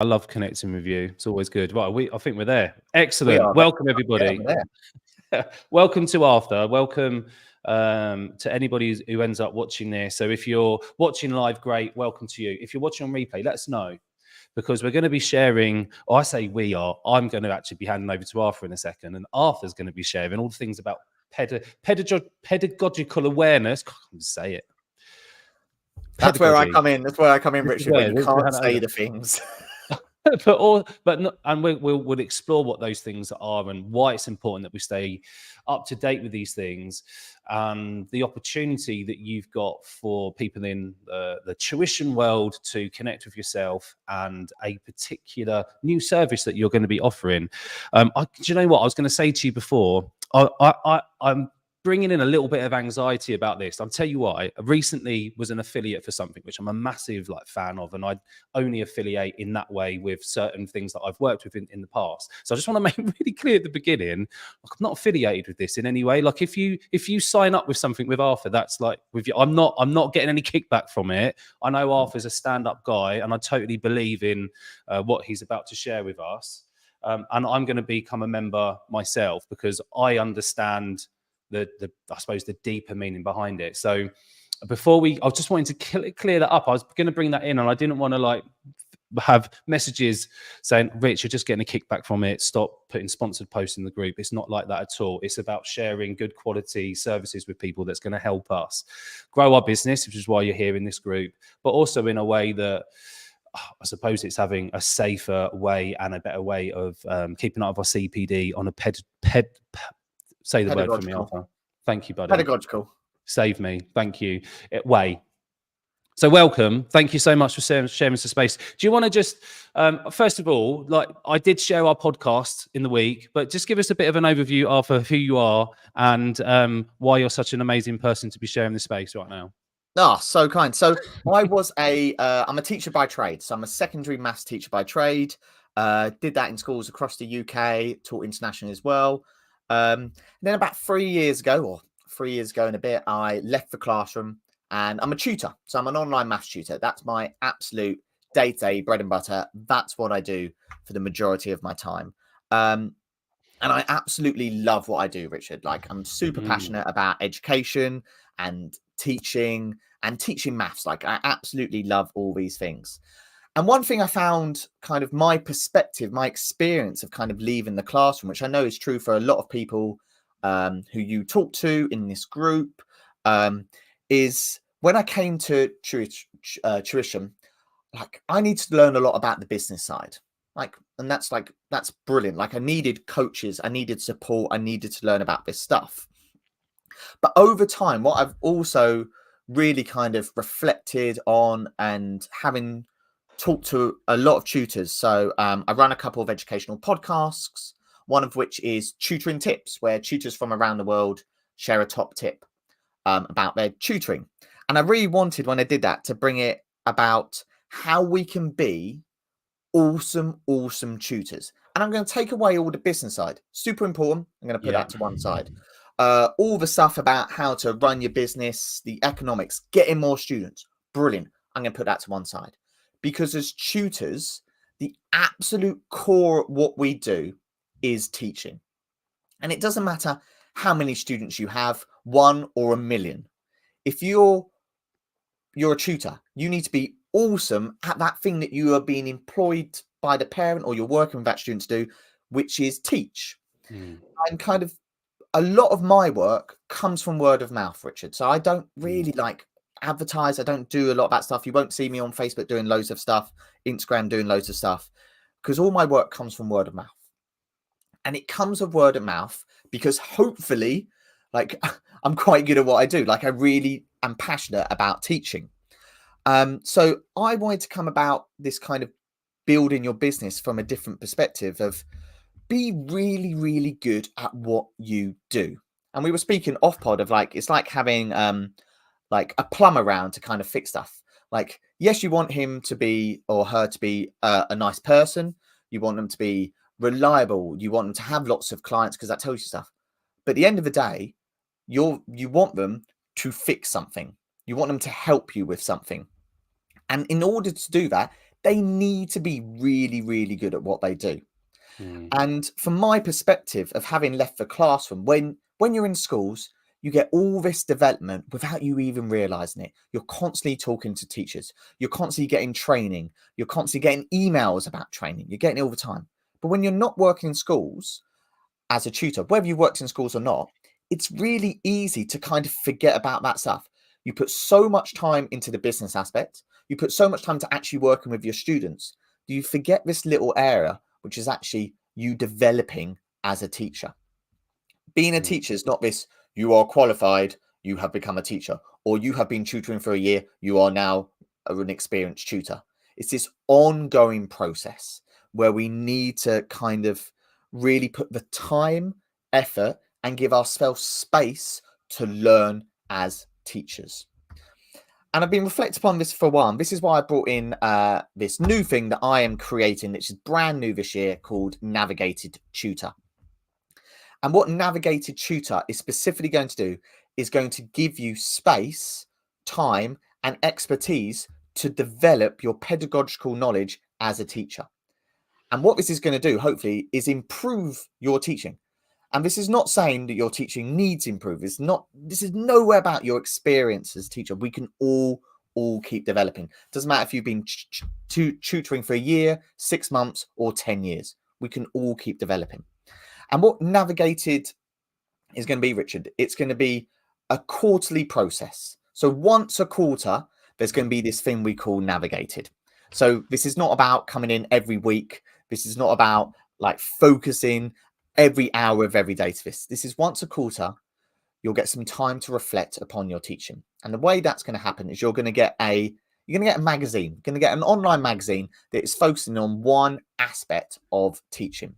I love connecting with you. It's always good. Right, I think we're there. We Excellent. are Welcome, there. everybody. Yeah, we're there. Welcome to After. Welcome to anybody who ends up watching this. So if you're watching live, great. Welcome to you. If you're watching on replay, let us know, because we're going to be sharing. Oh, I say we are. I'm going to actually be handing over to Arthur in a second, and Arthur's going to be sharing all the things about pedagogical awareness. I can't say it. That's where I Pedagogy. come in. That's where I come in, This is Richard, when where you this is where can't I hand say over. the things. We'll explore what those things are and why it's important that we stay up to date with these things, and the opportunity that you've got for people in the tuition world to connect with yourself and a particular new service that you're going to be offering. Do you know what I was going to say to you before? I'm bringing in a little bit of anxiety about this. I'll tell you why. I recently was an affiliate for something which I'm a massive fan of, and I only affiliate in that way with certain things that I've worked with in the past. So I just want to make really clear at the beginning, I'm not affiliated with this in any way. Like if you sign up with something with Arthur, that's like with you. I'm not getting any kickback from it. I know Arthur's a stand-up guy, and I totally believe in what he's about to share with us. And I'm going to become a member myself because I understand the I suppose the deeper meaning behind it. So before I was just wanting to clear that up. I was going to bring that in, and I didn't want to have messages saying, Rich, you're just getting a kickback from it. Stop putting sponsored posts in the group. It's not like that at all. It's about sharing good quality services with people that's going to help us grow our business, which is why you're here in this group, but also in a way that I suppose it's having a safer way and a better way of keeping up with our CPD on a say the word for me, Arthur. Thank you, buddy. Pedagogical. Save me. Thank you. Way. So welcome. Thank you so much for sharing some space. Do you want to just, first of all, I did share our podcast in the week, but just give us a bit of an overview, Arthur, who you are and why you're such an amazing person to be sharing this space right now. Oh, so kind. So I'm a teacher by trade. So I'm a secondary maths teacher by trade. Did that in schools across the UK, taught internationally as well. Then about 3 years ago and a bit, I left the classroom and I'm a tutor. So I'm an online maths tutor. That's my absolute day-to-day bread and butter. That's what I do for the majority of my time. And I absolutely love what I do, Richard. I'm super passionate about education and teaching maths. I absolutely love all these things. And one thing I found, kind of my perspective, my experience of kind of leaving the classroom, which I know is true for a lot of people who you talk to in this group, is when I came to tuition, I need to learn a lot about the business side. And that's brilliant. I needed coaches, I needed support, I needed to learn about this stuff. But over time, what I've also really kind of reflected on, and having talked to a lot of tutors. So I run a couple of educational podcasts, one of which is Tutoring Tips, where tutors from around the world share a top tip about their tutoring. And I really wanted, when I did that, to bring it about how we can be awesome tutors. And I'm going to take away all the business side. Super important. I'm going to put that to one side. All the stuff about how to run your business, the economics, getting more students. Brilliant. I'm going to put that to one side. Because as tutors, the absolute core of what we do is teaching. And it doesn't matter how many students you have, 1 or 1 million. If you're a tutor, you need to be awesome at that thing that you are being employed by the parent or you're working with that student to do, which is teach. And kind of a lot of my work comes from word of mouth, Richard. So I don't really advertise. I don't do a lot of that stuff. You won't see me on Facebook doing loads of stuff, Instagram doing loads of stuff, because all my work comes from word of mouth. And it comes of word of mouth because hopefully, I'm quite good at what I do. I really am passionate about teaching. So I wanted to come about this kind of building your business from a different perspective of be really, really good at what you do. And we were speaking off pod of it's like having a plumber around to kind of fix stuff. Yes, you want him to be, or her to be, a nice person. You want them to be reliable. You want them to have lots of clients because that tells you stuff. But at the end of the day, you want them to fix something. You want them to help you with something. And in order to do that, they need to be really, really good at what they do. Mm. And from my perspective of having left the classroom, when you're in schools, you get all this development without you even realizing it. You're constantly talking to teachers. You're constantly getting training. You're constantly getting emails about training. You're getting it all the time. But when you're not working in schools as a tutor, whether you worked in schools or not, it's really easy to kind of forget about that stuff. You put so much time into the business aspect. You put so much time to actually working with your students. You forget this little area, which is actually you developing as a teacher. Being a Mm. teacher is not this, you are qualified, you have become a teacher, or you have been tutoring for a year, you are now an experienced tutor. It's this ongoing process where we need to kind of really put the time, effort, and give ourselves space to learn as teachers. And I've been reflecting upon this for a while. This is why I brought in this new thing that I am creating, which is brand new this year, called Navigat-ed Tutor. And what Navigat-ed Tutor is specifically going to do is going to give you space, time, and expertise to develop your pedagogical knowledge as a teacher. And what this is going to do, hopefully, is improve your teaching. And this is not saying that your teaching needs improve. This is nowhere about your experience as a teacher. We can all keep developing. Doesn't matter if you've been tutoring for a year, 6 months, or 10 years. We can all keep developing. And what Navigat-ed is going to be, Richard, it's going to be a quarterly process. So once a quarter, there's going to be this thing we call Navigat-ed. So this is not about coming in every week. This is not about like focusing every hour of every day to this. This is once a quarter, you'll get some time to reflect upon your teaching. And the way that's going to happen is you're going to get a magazine, you're going to get an online magazine that is focusing on one aspect of teaching.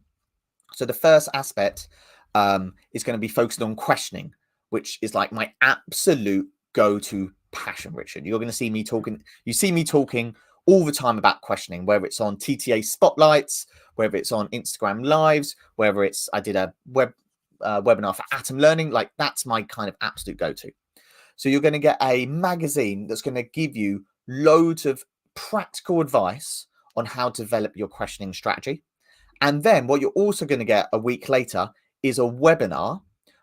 So the first aspect is going to be focused on questioning, which is like my absolute go-to passion, Richard. You're going to see me talking. You see me talking all the time about questioning, whether it's on TTA spotlights, whether it's on Instagram lives, whether it's I did a webinar for Atom Learning. Like that's my kind of absolute go-to. So you're going to get a magazine that's going to give you loads of practical advice on how to develop your questioning strategy. And then what you're also going to get a week later is a webinar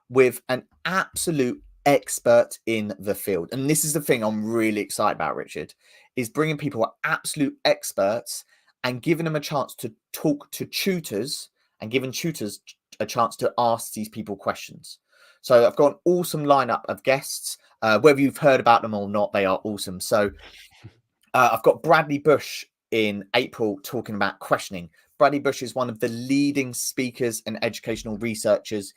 with an absolute expert in the field. And this is the thing I'm really excited about, Richard, is bringing people who are absolute experts and giving them a chance to talk to tutors and giving tutors a chance to ask these people questions. So I've got an awesome lineup of guests. Whether you've heard about them or not, they are awesome. So I've got Bradley Bush in April talking about questioning. Bradley Bush is one of the leading speakers and educational researchers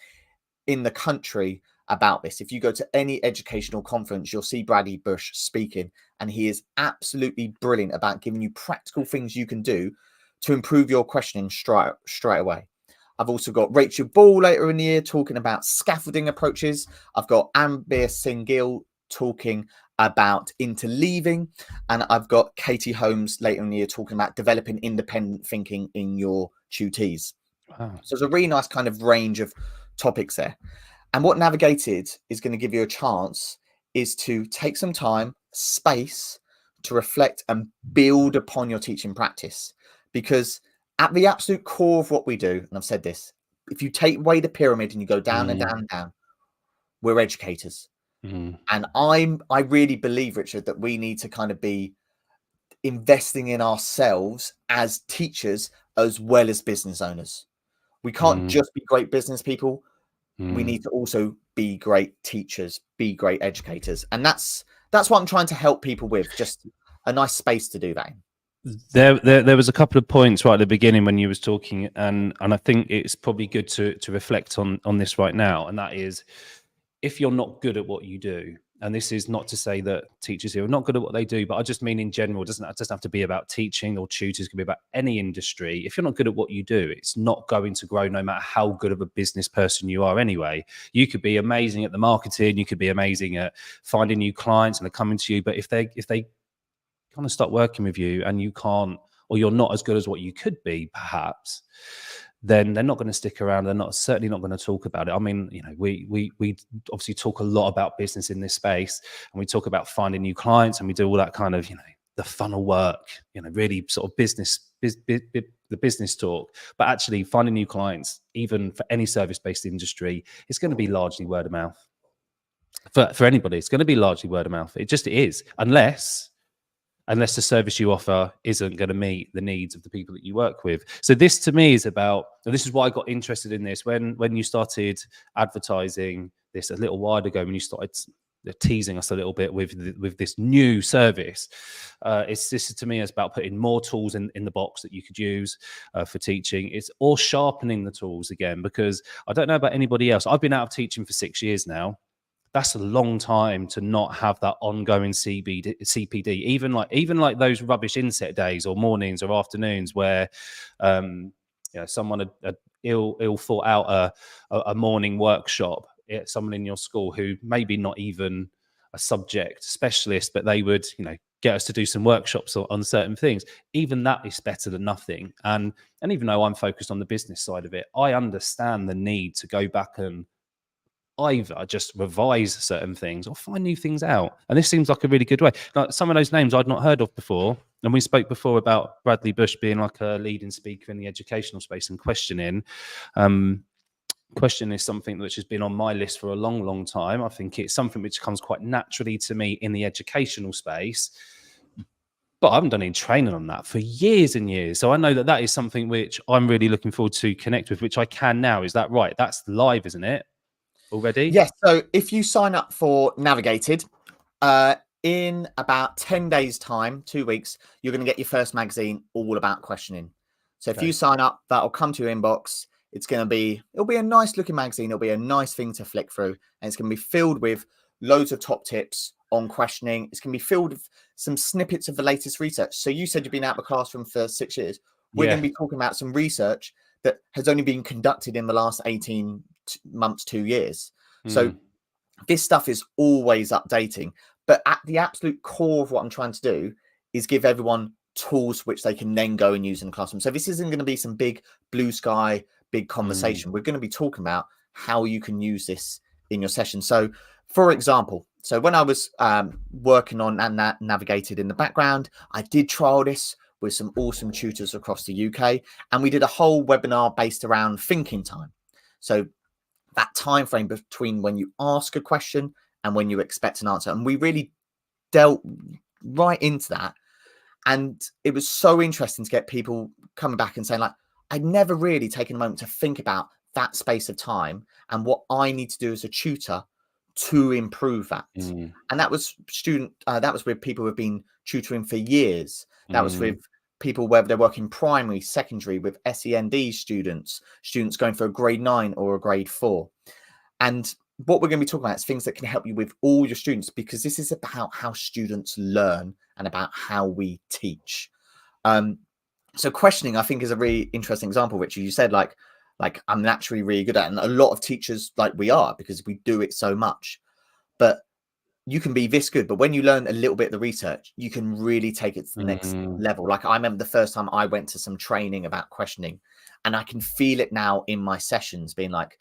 in the country about this. If you go to any educational conference, you'll see Bradley Bush speaking, and he is absolutely brilliant about giving you practical things you can do to improve your questioning straight away. I've also got Rachel Ball later in the year talking about scaffolding approaches. I've got Ambir Singhil talking about interleaving, and I've got Katie Holmes later in the year talking about developing independent thinking in your tutees. Wow. So there's a really nice kind of range of topics there. And what Navigat-ed is going to give you a chance is to take some time, space to reflect and build upon your teaching practice. Because at the absolute core of what we do, and I've said this, if you take away the pyramid and you go down and down and down, we're educators. And I really believe, Richard, that we need to kind of be investing in ourselves as teachers as well as business owners. We can't just be great business people. We need to also be great teachers, be great educators. And that's what I'm trying to help people with, just a nice space to do that in. There was a couple of points right at the beginning when you was talking, and I think it's probably good to reflect on this right now, and that is, if you're not good at what you do, and this is not to say that teachers here are not good at what they do, but I just mean in general, it doesn't have to be about teaching or tutors, it can be about any industry. If you're not good at what you do, it's not going to grow no matter how good of a business person you are anyway. You could be amazing at the marketing, you could be amazing at finding new clients and they're coming to you, but if they kind of start working with you and you can't, or you're not as good as what you could be perhaps, then they're not going to stick around. They're certainly not going to talk about it. I mean, you know, we obviously talk a lot about business in this space, and we talk about finding new clients, and we do all that kind of, you know, the funnel work, really sort of the business talk, but actually finding new clients, even for any service-based industry, it's going to be largely word of mouth. For anybody, it's going to be largely word of mouth. It just is, unless the service you offer isn't going to meet the needs of the people that you work with. So this to me is about, and this is why I got interested in this when you started advertising this a little while ago, when you started teasing us a little bit with this new service. This to me is about putting more tools in the box that you could use for teaching. It's all sharpening the tools again, because I don't know about anybody else. I've been out of teaching for 6 years now. That's a long time to not have that ongoing CPD. Even like those rubbish inset days or mornings or afternoons where someone had ill thought out a morning workshop. Someone in your school who maybe not even a subject specialist, but they would get us to do some workshops on certain things. Even that is better than nothing. And even though I'm focused on the business side of it, I understand the need to go back and either just revise certain things or find new things out. And this seems like a really good way. Like some of those names I'd not heard of before. And we spoke before about Bradley Bush being like a leading speaker in the educational space and questioning. Question is something which has been on my list for a long, long time. I think it's something which comes quite naturally to me in the educational space. But I haven't done any training on that for years and years. So I know that is something which I'm really looking forward to connect with, which I can now. Is that right? That's live, isn't it? Already? Yes. So if you sign up for Navigat-ed, in about 10 days time, 2 weeks, you're going to get your first magazine all about questioning. So if you sign up, that'll come to your inbox. It'll be a nice looking magazine. It'll be a nice thing to flick through, and it's going to be filled with loads of top tips on questioning. It's going to be filled with some snippets of the latest research. So you said you've been out of the classroom for 6 years. We're going to be talking about some research that has only been conducted in the last 18 months, 2 years. So this stuff is always updating. But at the absolute core of what I'm trying to do is give everyone tools which they can then go and use in the classroom. So this isn't going to be some big blue sky, big conversation. We're going to be talking about how you can use this in your session. So for example, when I was working on Navigat-ed in the background, I did trial this with some awesome tutors across the UK, and we did a whole webinar based around thinking time. So that time frame between when you ask a question and when you expect an answer. And we really dealt right into that. And it was so interesting to get people coming back and saying, like, I'd never really taken a moment to think about that space of time and what I need to do as a tutor to improve that. And that was with people who've been tutoring for years. That was with people, whether they're working primary, secondary, with SEND students going for a grade 9 or a grade 4. And what we're going to be talking about is things that can help you with all your students, because this is about how students learn and about how we teach. So questioning, I think, is a really interesting example, Richard. You said like I'm naturally really good at it, and a lot of teachers, like, we are, because we do it so much. But you can be this good, but when you learn a little bit of the research, you can really take it to the next level. Like, I remember the first time I went to some training about questioning, and I can feel it now in my sessions, being like,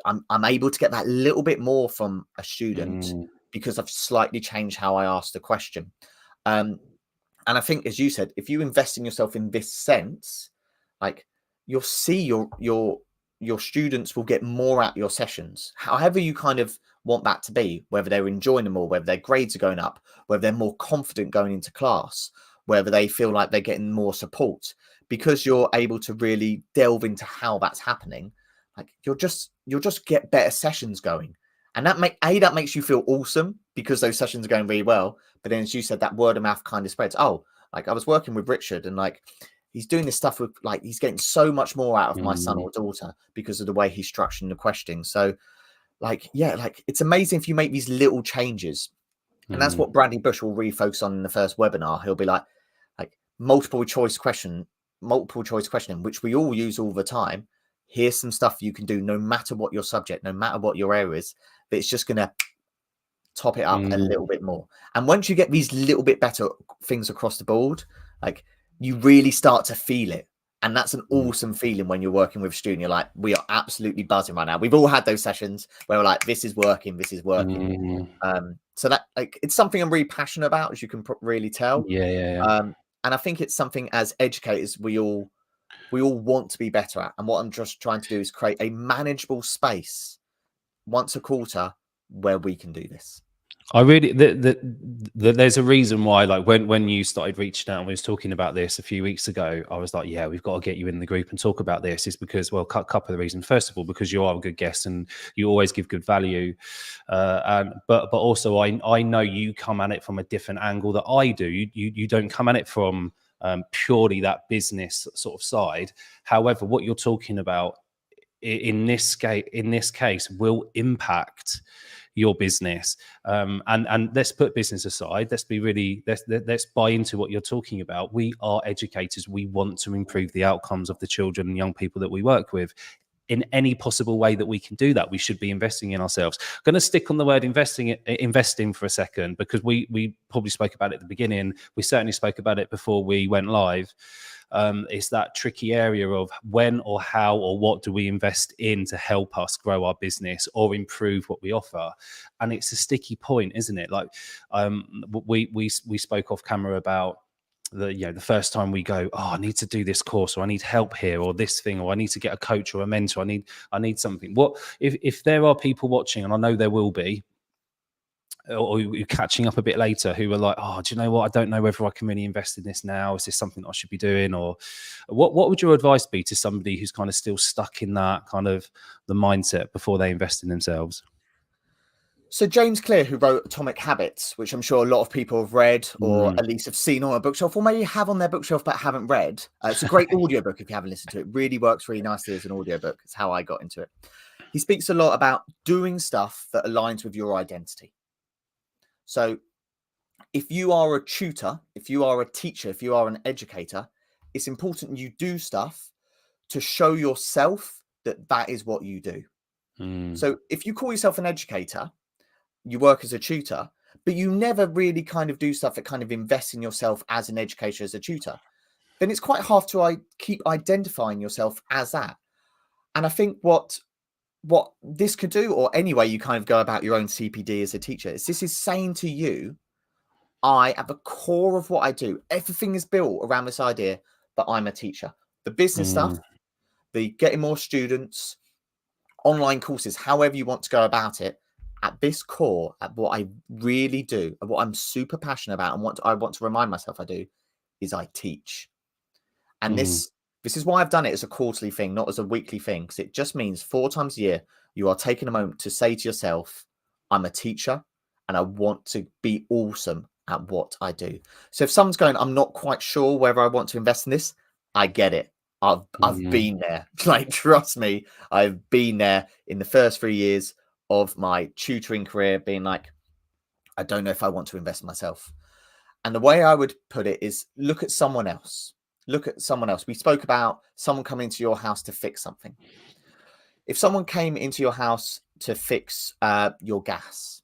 I'm able to get that little bit more from a student because I've slightly changed how I ask the question. And I think, as you said, if you invest in yourself in this sense, like, you'll see your students will get more out of your sessions, however you kind of want that to be, whether they're enjoying them more, whether their grades are going up, whether they're more confident going into class, whether they feel like they're getting more support, because you're able to really delve into how that's happening. Like, you'll just get better sessions going. And that makes you feel awesome because those sessions are going really well. But then, as you said, that word of mouth kind of spreads. Oh, like, I was working with Richard, and like, he's doing this stuff with, like, he's getting so much more out of my son or daughter because of the way he's structuring the questioning. So, like, yeah, like, it's amazing if you make these little changes. And that's what Bradley Bush will really focus on in the first webinar. He'll be like multiple choice questioning, which we all use all the time. Here's some stuff you can do no matter what your subject, no matter what your area is, but it's just going to top it up a little bit more. And once you get these little bit better things across the board, like, you really start to feel it. And that's an awesome feeling when you're working with a student. You're like, we are absolutely buzzing right now. We've all had those sessions where we're like, this is working, this is working. So that, like, it's something I'm really passionate about, as you can really tell. Yeah. And I think it's something as educators we all want to be better at. And what I'm just trying to do is create a manageable space once a quarter where we can do this. I really, there's a reason why, like when you started reaching out and we was talking about this a few weeks ago, I was like, yeah, we've got to get you in the group and talk about this. Is because, well, a couple of reasons. First of all, because you are a good guest and you always give good value. But also I know you come at it from a different angle that I do. You don't come at it from purely that business sort of side. However, what you're talking about in this case will impact your business, and let's put business aside. Let's buy into what you're talking about. We are educators. We want to improve the outcomes of the children and young people that we work with. In any possible way that we can do that, we should be investing in ourselves. I'm going to stick on the word investing for a second, because we probably spoke about it at the beginning. We certainly spoke about it before we went live. It's that tricky area of when or how or what do we invest in to help us grow our business or improve what we offer. And it's a sticky point, isn't it? Like we spoke off camera about the first time we go, oh, I need to do this course, or I need help here, or this thing, or I need to get a coach or a mentor, I need something. What if there are people watching, and I know there will be, or you're catching up a bit later, who are like, oh, do you know what? I don't know whether I can really invest in this now. Is this something I should be doing? Or what would your advice be to somebody who's kind of still stuck in that kind of the mindset before they invest in themselves? So James Clear, who wrote Atomic Habits, which I'm sure a lot of people have read or at least have seen on a bookshelf, or maybe have on their bookshelf but haven't read. It's a great audiobook if you haven't listened to it. It really works really nicely as an audiobook. It's how I got into it. He speaks a lot about doing stuff that aligns with your identity. So if you are a tutor, if you are a teacher, if you are an educator, it's important you do stuff to show yourself that that is what you do. So if you call yourself an educator, you work as a tutor, but you never really kind of do stuff that kind of invests in yourself as an educator, as a tutor, then it's quite hard to keep identifying yourself as that. And I think what this could do, or any way you kind of go about your own CPD as a teacher, is this is saying to you, I, at the core of what I do, everything is built around this idea that I'm a teacher. The business stuff, the getting more students, online courses, however you want to go about it, at this core, at what I really do, and what I'm super passionate about, and what I want to remind myself I do, is I teach. And this is why I've done it as a quarterly thing, not as a weekly thing, because it just means 4 times a year you are taking a moment to say to yourself, I'm a teacher and I want to be awesome at what I do. So if someone's going, I'm not quite sure whether I want to invest in this, I get it. I've been there. Like, trust me, I've been there in the first 3 years of my tutoring career, being like, I don't know if I want to invest in myself. And the way I would put it is, look at someone else. Look at someone else. We spoke about someone coming into your house to fix something. If someone came into your house to fix your gas,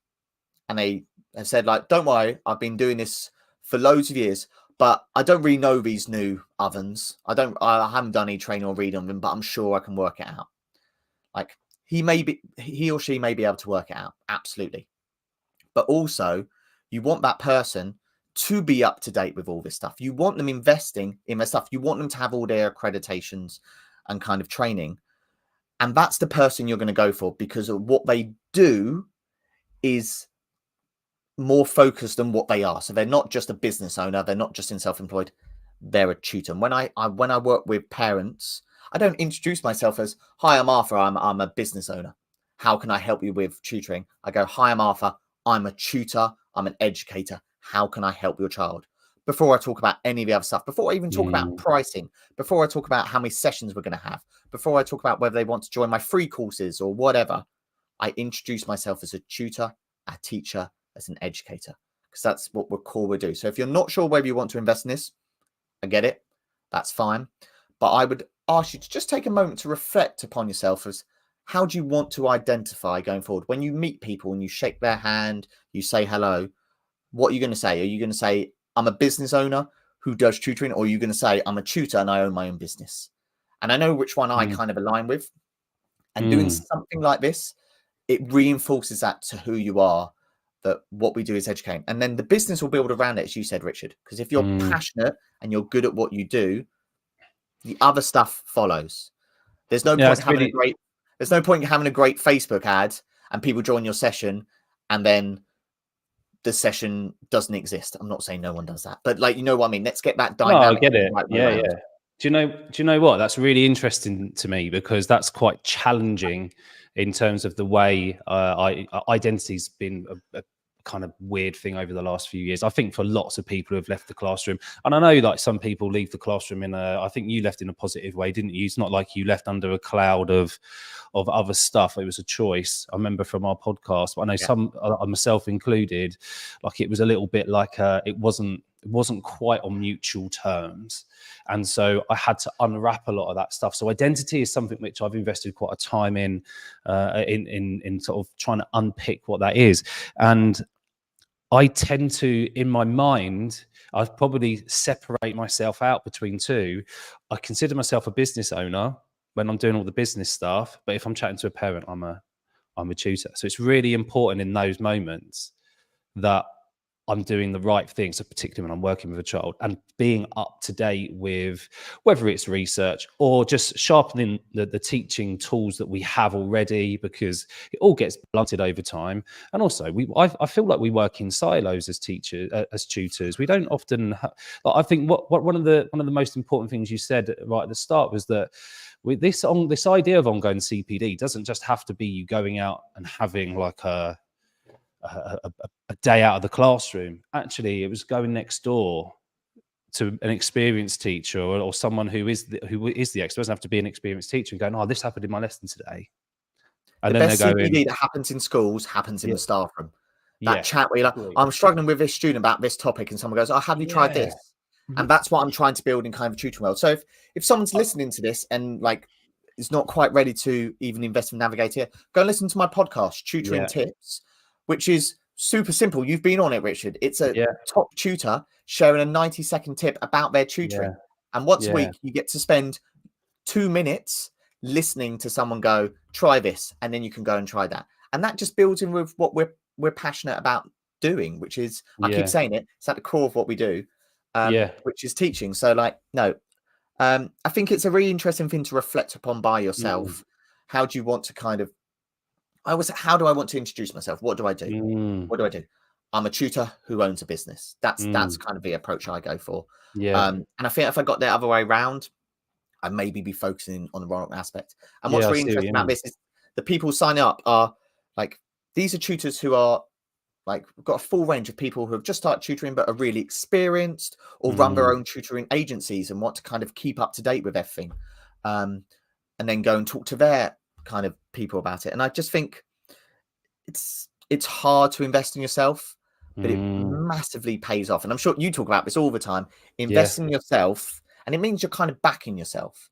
and they have said, like, don't worry, I've been doing this for loads of years, but I don't really know these new ovens. I haven't done any training or read on them, but I'm sure I can work it out. Like, he or she may be able to work it out. Absolutely. But also, you want that person to be up to date with all this stuff. You want them investing in their stuff. You want them to have all their accreditations and kind of training. And that's the person you're going to go for, because of what they do is more focused than what they are. So they're not just a business owner. They're not just in self-employed. They're a tutor. And when I work with parents, I don't introduce myself as, hi, I'm Arthur. I'm a business owner. How can I help you with tutoring? I go, hi, I'm Arthur. I'm a tutor. I'm an educator. How can I help your child? Before I talk about any of the other stuff, before I even talk about pricing, before I talk about how many sessions we're going to have, before I talk about whether they want to join my free courses or whatever, I introduce myself as a tutor, a teacher, as an educator, because that's what we do. So if you're not sure whether you want to invest in this, I get it. That's fine. But I would ask you to just take a moment to reflect upon yourself as, how do you want to identify going forward? When you meet people and you shake their hand, you say hello, what are you going to say? Are you going to say, I'm a business owner who does tutoring, or are you going to say, I'm a tutor and I own my own business? And I know which one I kind of align with. And doing something like this, it reinforces that to who you are, that what we do is educate. And then the business will build around it, as you said, Richard, because if you're passionate and you're good at what you do, the other stuff follows. There's no point having a great Facebook ad and people join your session and then the session doesn't exist. I'm not saying no one does that, but like, you know what I mean? Let's get that dynamic. No, I get it. Yeah. Do you know what? That's really interesting to me, because that's quite challenging in terms of the way identity's been a kind of weird thing over the last few years. I think for lots of people who have left the classroom, and I know like some people leave the classroom I think you left in a positive way, didn't you? It's not like you left under a cloud of other stuff. It was a choice. I remember from our podcast, but I know some, myself included, like it was a little bit like it wasn't quite on mutual terms. And so I had to unwrap a lot of that stuff. So identity is something which I've invested quite a time in sort of trying to unpick what that is. And I tend to, in my mind, I'd probably separate myself out between two. I consider myself a business owner when I'm doing all the business stuff, but if I'm chatting to a parent, I'm a tutor. So it's really important in those moments that I'm doing the right things, so particularly when I'm working with a child, and being up to date with whether it's research or just sharpening the teaching tools that we have already, because it all gets blunted over time. And also, I feel like we work in silos as teachers, as tutors. We don't often. I think what one of the most important things you said right at the start was that with this idea of ongoing CPD doesn't just have to be you going out and having like a day out of the classroom. Actually, it was going next door to an experienced teacher or someone who is the expert. It doesn't have to be an experienced teacher, and going, "Oh, this happened in my lesson today." And the best CPD that happens in schools happens in the staff room. That chat where you're like, I'm struggling with this student about this topic, and someone goes, "Oh, have you tried this?" And that's what I'm trying to build in kind of a tutoring world. So if someone's listening to this and like is not quite ready to even invest in Navigat-ed, go and listen to my podcast, Tutoring Tips, which is super simple. You've been on it, Richard. It's a top tutor sharing a 90-second tip about their tutoring. And once a week, you get to spend 2 minutes listening to someone go, try this, and then you can go and try that. And that just builds in with what we're passionate about doing, which is, I keep saying it, it's at the core of what we do, which is teaching. So like, no, I think it's a really interesting thing to reflect upon by yourself. How do you want to kind of, how do I want to introduce myself? What do I do? What do I do? I'm a tutor who owns a business. That's kind of the approach I go for. And I think if I got the other way around, I'd maybe be focusing on the wrong aspect. And what's really interesting about this is the people who sign up are like, these are tutors who are like, we've got a full range of people who have just started tutoring, but are really experienced or run their own tutoring agencies and want to kind of keep up to date with everything. And then go and talk to their kind of people about it. And I just think it's hard to invest in yourself, but it massively pays off. And I'm sure you talk about this all the time, investing in yourself, and it means you're kind of backing yourself.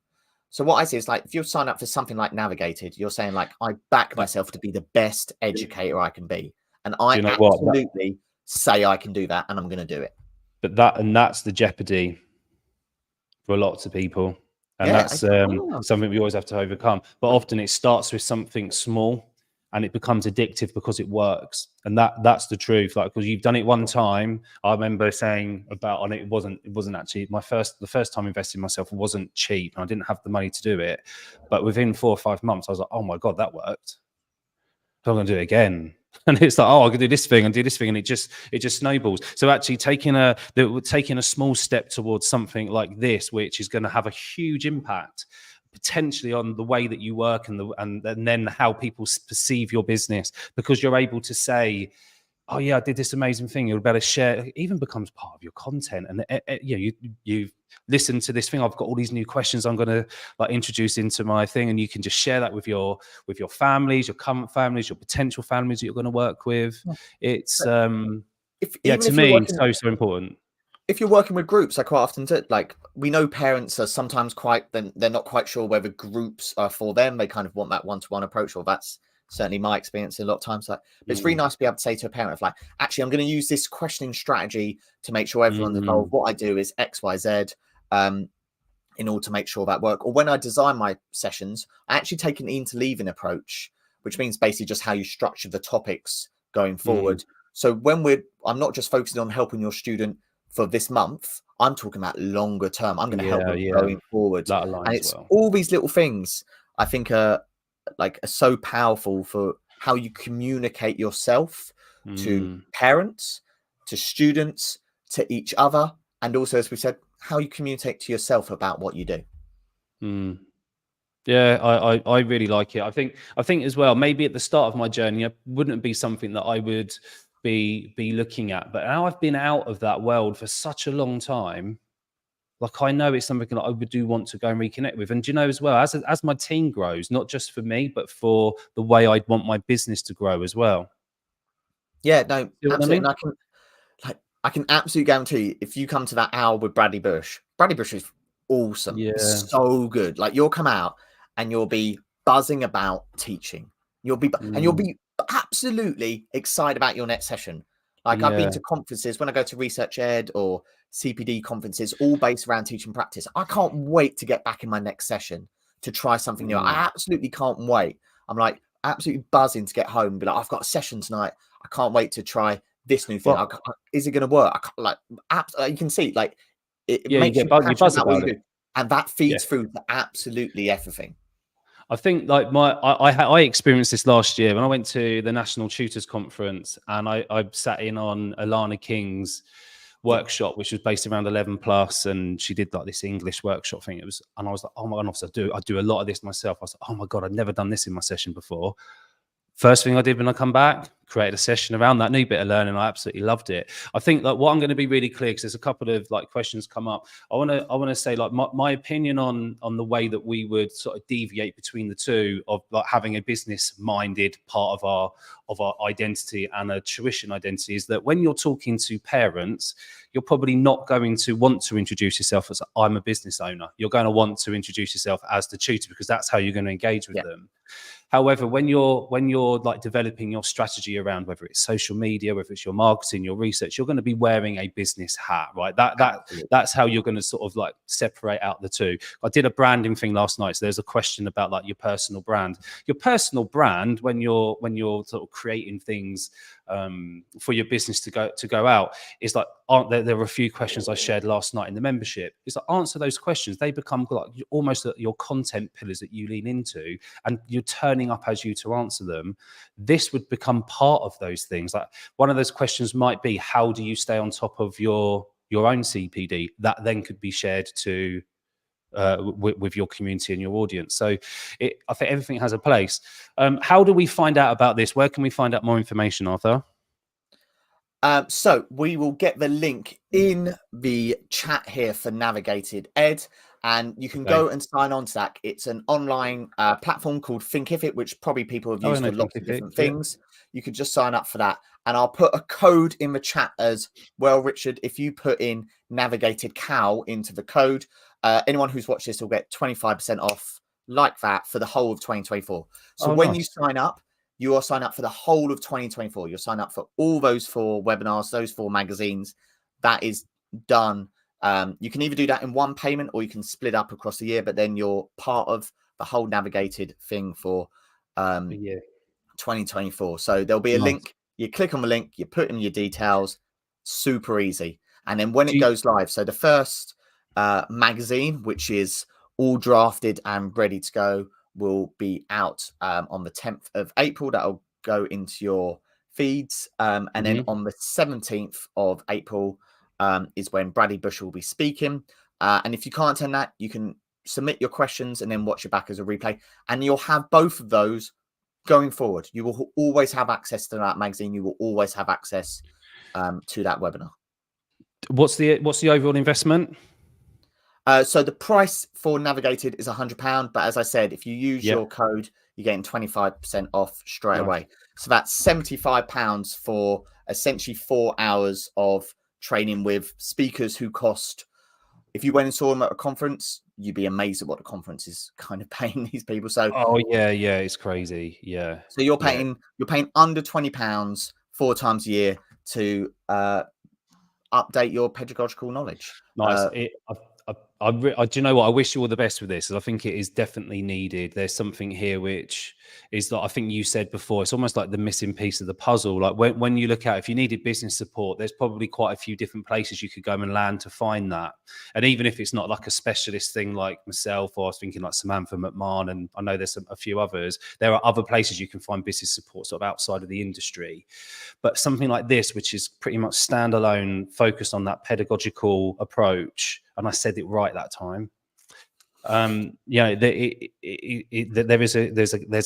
So what I say is like, if you sign up for something like Navigat-ed, you're saying like, I back myself to be the best educator I can be. And I absolutely say I can do that, and I'm going to do it. But that's the jeopardy for lots of people. And that's something we always have to overcome. But often it starts with something small and it becomes addictive because it works. And that's the truth. Like, because you've done it one time. I remember saying about, and it wasn't actually the first time investing in myself wasn't cheap. And I didn't have the money to do it. But within 4 or 5 months, I was like, oh my God, that worked. So I'm going to do it again. And it's like, oh, I can do this thing and do this thing, and it just snowballs. So actually taking a small step towards something like this, which is going to have a huge impact potentially on the way that you work and then how people perceive your business, because you're able to say, oh yeah, I did this amazing thing. You're better share. It even becomes part of your content, and you've listened to this thing. I've got all these new questions I'm going to like introduce into my thing, and you can just share that with your families, your current families, your potential families that you're going to work with. It's to me so important. If you're working with groups, I quite often do, like, we know parents are sometimes they're not quite sure whether groups are for them. They kind of want that one-to-one approach, or that's certainly my experience a lot of times. Like, but it's really nice to be able to say to a parent of like, actually, I'm going to use this questioning strategy to make sure everyone's involved. What I do is X, Y, Z. In order to make sure that work. Or when I design my sessions, I actually take an in to leaving approach, which means basically just how you structure the topics going forward. So when I'm not just focusing on helping your student for this month, I'm talking about longer term. I'm going to help them going forward. That aligns And it's well. all these little things I think are so powerful for how you communicate yourself to parents, to students, to each other, and also, as we said, how you communicate to yourself about what you do. Yeah, I really like it. I think as well, maybe at the start of my journey, it wouldn't be something that I would be looking at. But now I've been out of that world for such a long time, like I know it's something that I would do want to go and reconnect with. And you know, as well, as my team grows, not just for me, but for the way I'd want my business to grow as well. Yeah, no, absolutely. I mean? And I can absolutely guarantee if you come to that hour with Bradley Bush is awesome. Yeah. So good. Like you'll come out and you'll be buzzing about teaching. You'll be absolutely excited about your next session. Like I've been to conferences when I go to Research Ed or CPD conferences, all based around teaching practice. I can't wait to get back in my next session to try something new. I absolutely can't wait. I'm like absolutely buzzing to get home and be like, I've got a session tonight. I can't wait to try this new thing. Is it going to work? You can see, like, it makes you passionate about what you do, and that feeds through to absolutely everything. I think like I experienced this last year when I went to the National Tutors Conference, and I sat in on Alana King's workshop, which was based around 11 plus, and she did like this English workshop thing. And I was like, oh my god, I do a lot of this myself. I was like, oh my god, I'd never done this in my session before. First thing I did when I come back, created a session around that new bit of learning. I absolutely loved it. I think like what I'm going to be really clear, because there's a couple of like questions come up. I want to say like my opinion on the way that we would sort of deviate between the two of like having a business minded part of our identity and a tuition identity is that when you're talking to parents, you're probably not going to want to introduce yourself as I'm a business owner. You're going to want to introduce yourself as the tutor because that's how you're going to engage with them. However, when you're like developing your strategy around whether it's social media, whether it's your marketing, your research, you're going to be wearing a business hat, right? That's how you're going to sort of like separate out the two. I did a branding thing last night, so there's a question about like your personal brand. Your personal brand when you're sort of creating things for your business to go out is like, there were a few questions I shared last night in the membership. It's like answer those questions. They become like almost your content pillars that you lean into, and you're turning up as you to answer them. This would become part of those things. Like one of those questions might be, how do you stay on top of your own CPD? That then could be shared to with your community and your audience. So I think everything has a place. How do we find out about this? Where can we find out more information, Arthur? So we will get the link in the chat here for Navigat-ed Ed, and you can go and sign on to that. It's an online platform called Thinkific, which probably people have used for lots of different things. You could just sign up for that. And I'll put a code in the chat as well, Richard. If you put in Navigat-ed Cow into the code, anyone who's watched this will get 25% off like that for the whole of 2024. So when you sign up, you will sign up for the whole of 2024. You'll sign up for all those 4 webinars, those 4 magazines. That is done. You can either do that in one payment or you can split up across the year, but then you're part of the whole Navigat-ed thing for 2024. So there'll be a link. You click on the link, you put in your details, super easy. And then when it goes live, so the first magazine, which is all drafted and ready to go, will be out on the 10th of April. That'll go into your feeds. And then on the 17th of April is when Bradley Bush will be speaking. And if you can't attend that, you can submit your questions and then watch it back as a replay. And you'll have both of those going forward. You will always have access to that magazine. You will always have access to that webinar. What's the overall investment? So the price for Navigat-ed is £100, but as I said, if you use your code, you're getting 25% off straight away. So that's £75 for essentially 4 hours of training with speakers who cost if you went and saw them at a conference, you'd be amazed at what the conference is kind of paying these people. So, Oh yeah, it's crazy. Yeah. so you're Yeah. paying under £20 4 times a year to update your pedagogical knowledge. Nice. Do you know what? I wish you all the best with this, and I think it is definitely needed. There's something here which is that I think you said before. It's almost like the missing piece of the puzzle. Like when you look at, if you needed business support, there's probably quite a few different places you could go and land to find that. And even if it's not like a specialist thing like myself, or I was thinking like Samantha McMahon, and I know there's a few others, there are other places you can find business support sort of outside of the industry. But something like this, which is pretty much standalone, focused on that pedagogical approach, and I said it right that time. There's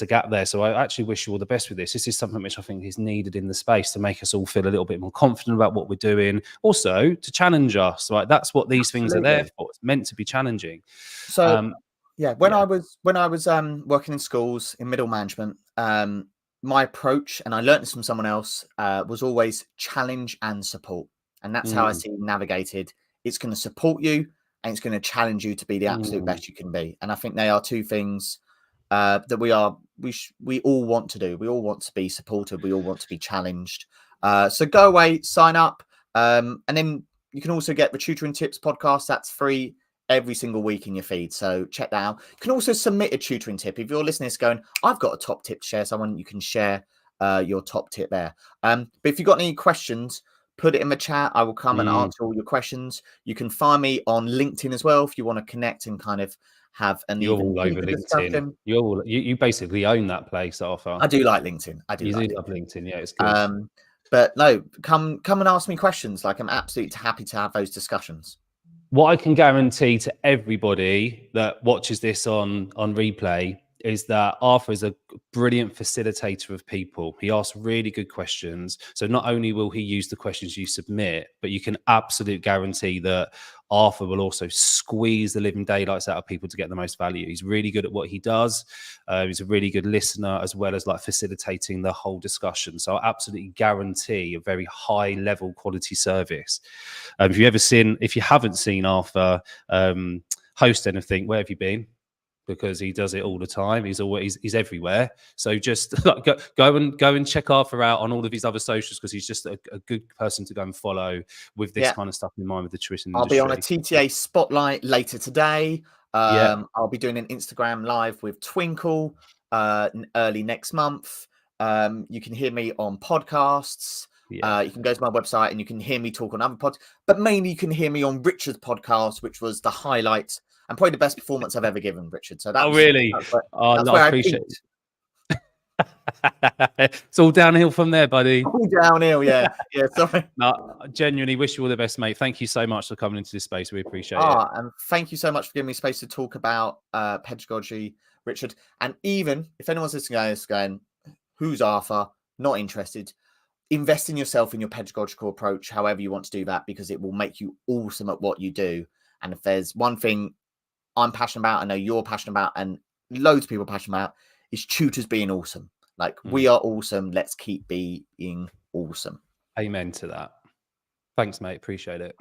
a gap there. So I actually wish you all the best with this. This is something which I think is needed in the space to make us all feel a little bit more confident about what we're doing. Also to challenge us. Right, that's what these things are there for. It's meant to be challenging. So when I was working in schools in middle management, my approach, and I learned this from someone else, was always challenge and support. And that's how I see Navigat-ed. It's going to support you and it's going to challenge you to be the absolute best you can be. And I think they are two things that we all want to do. We all want to be supported. We all want to be challenged. So go away, sign up. And then you can also get the Tutoring Tips podcast. That's free every single week in your feed. So check that out. You can also submit a tutoring tip. If you're listening to this going, I've got a top tip to share someone, you can share your top tip there. But if you've got any questions, put it in the chat. I will come and answer all your questions. You can find me on LinkedIn as well if you want to connect and kind of have an You're all over LinkedIn. Discussion. You basically own that place, Arthur. I do like LinkedIn. I do love LinkedIn. Yeah, it's good. But no, come and ask me questions. Like, I'm absolutely happy to have those discussions. What I can guarantee to everybody that watches this on replay is that Arthur is a brilliant facilitator of people. He asks really good questions. So not only will he use the questions you submit, but you can absolutely guarantee that Arthur will also squeeze the living daylights out of people to get the most value. He's really good at what he does. He's a really good listener, as well as like facilitating the whole discussion. So I absolutely guarantee a very high level quality service. If you haven't seen Arthur host anything, where have you been? Because he does it all the time. He's everywhere. So just go and check Arthur out on all of his other socials, because he's just a good person to go and follow with this kind of stuff in mind with the tuition industry. I'll be on a TTA spotlight later today. I'll be doing an Instagram live with Twinkle early next month. You can hear me on podcasts. You can go to my website and you can hear me talk on other pods, but mainly you can hear me on Richard's podcast, which was the highlight and probably the best performance I've ever given, Richard. So that's really? That's where I appreciate it. It's all downhill from there, buddy. All downhill, yeah. Sorry. No, I genuinely wish you all the best, mate. Thank you so much for coming into this space. We appreciate it. And thank you so much for giving me space to talk about pedagogy, Richard. And even if anyone's listening to this going, who's Arthur? Not interested. Invest in yourself in your pedagogical approach, however you want to do that, because it will make you awesome at what you do. And if there's one thing I'm passionate about, I know you're passionate about, and loads of people are passionate about, is tutors being awesome. Like, we are awesome. Let's keep being awesome. Amen to that. Thanks, mate. Appreciate it.